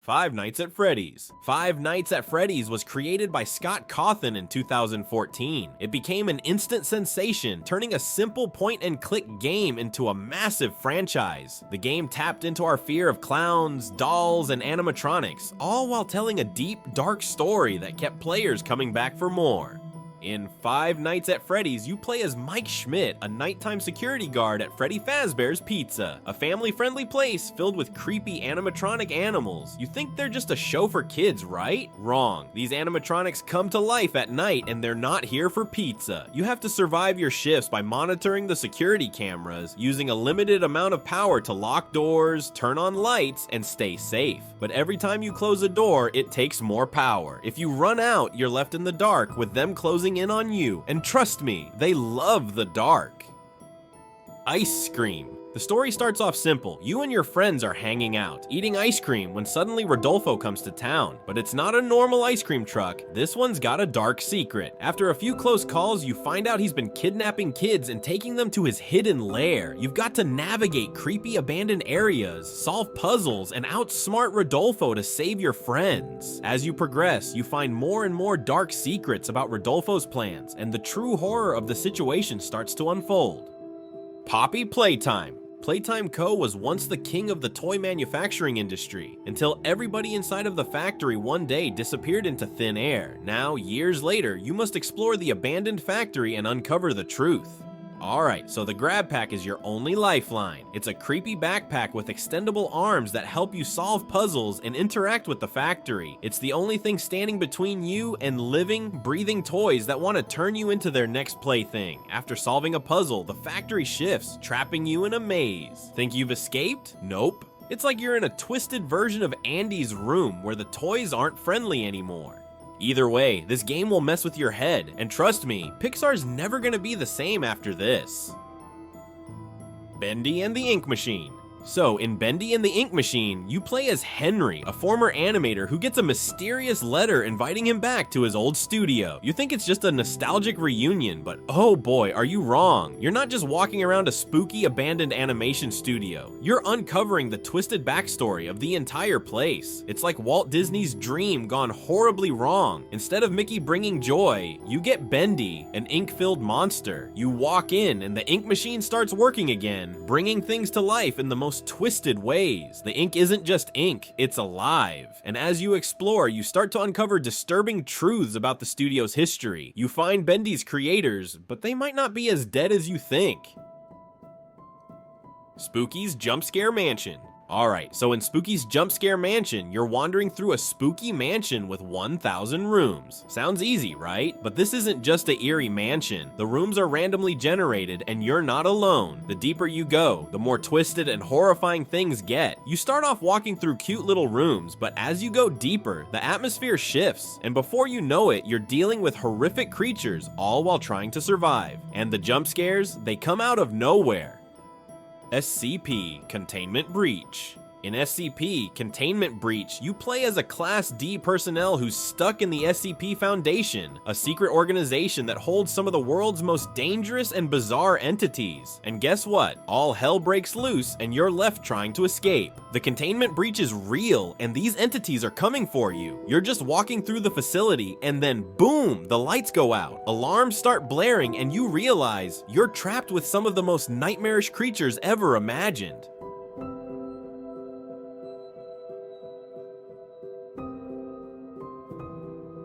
Five Nights at Freddy's. Five Nights at Freddy's was created by Scott Cawthon in 2014. It became an instant sensation, turning a simple point-and-click game into a massive franchise. The game tapped into our fear of clowns, dolls, and animatronics, all while telling a deep, dark story that kept players coming back for more. In Five Nights at Freddy's, you play as Mike Schmidt, a nighttime security guard at Freddy Fazbear's Pizza, a family-friendly place filled with creepy animatronic animals. You think they're just a show for kids, right? Wrong. These animatronics come to life at night and they're not here for pizza. You have to survive your shifts by monitoring the security cameras, using a limited amount of power to lock doors, turn on lights, and stay safe. But every time you close a door, it takes more power. If you run out, you're left in the dark with them closing in on you, and trust me, they love the dark. Ice cream. The story starts off simple. You and your friends are hanging out, eating ice cream when suddenly Rodolfo comes to town. But it's not a normal ice cream truck. This one's got a dark secret. After a few close calls, you find out he's been kidnapping kids and taking them to his hidden lair. You've got to navigate creepy abandoned areas, solve puzzles, and outsmart Rodolfo to save your friends. As you progress, you find more and more dark secrets about Rodolfo's plans, and the true horror of the situation starts to unfold. Poppy Playtime. Playtime Co. was once the king of the toy manufacturing industry, until everybody inside of the factory one day disappeared into thin air. Now, years later, you must explore the abandoned factory and uncover the truth. Alright, so the grab pack is your only lifeline. It's a creepy backpack with extendable arms that help you solve puzzles and interact with the factory. It's the only thing standing between you and living, breathing toys that want to turn you into their next plaything. After solving a puzzle, the factory shifts, trapping you in a maze. Think you've escaped? Nope. It's like you're in a twisted version of Andy's room where the toys aren't friendly anymore. Either way, this game will mess with your head, and trust me, Pixar's never gonna be the same after this. Bendy and the Ink Machine. So, in Bendy and the Ink Machine, you play as Henry, a former animator who gets a mysterious letter inviting him back to his old studio. You think it's just a nostalgic reunion, but oh boy, are you wrong. You're not just walking around a spooky, abandoned animation studio. You're uncovering the twisted backstory of the entire place. It's like Walt Disney's dream gone horribly wrong. Instead of Mickey bringing joy, you get Bendy, an ink-filled monster. You walk in, and the ink machine starts working again, bringing things to life in the most twisted ways. The ink isn't just ink, it's alive. And as you explore, you start to uncover disturbing truths about the studio's history. You find Bendy's creators, but they might not be as dead as you think. Spooky's Jump Scare Mansion. Alright, so in Spooky's Jump Scare Mansion, you're wandering through a spooky mansion with 1,000 rooms. Sounds easy, right? But this isn't just a eerie mansion. The rooms are randomly generated, and you're not alone. The deeper you go, the more twisted and horrifying things get. You start off walking through cute little rooms, but as you go deeper, the atmosphere shifts, and before you know it, you're dealing with horrific creatures, all while trying to survive. And the jump scares, they come out of nowhere. SCP Containment Breach. In SCP Containment Breach, you play as a Class D personnel who's stuck in the SCP Foundation, a secret organization that holds some of the world's most dangerous and bizarre entities. And guess what? All hell breaks loose and you're left trying to escape. The Containment Breach is real and these entities are coming for you. You're just walking through the facility and then boom, the lights go out. Alarms start blaring and you realize you're trapped with some of the most nightmarish creatures ever imagined.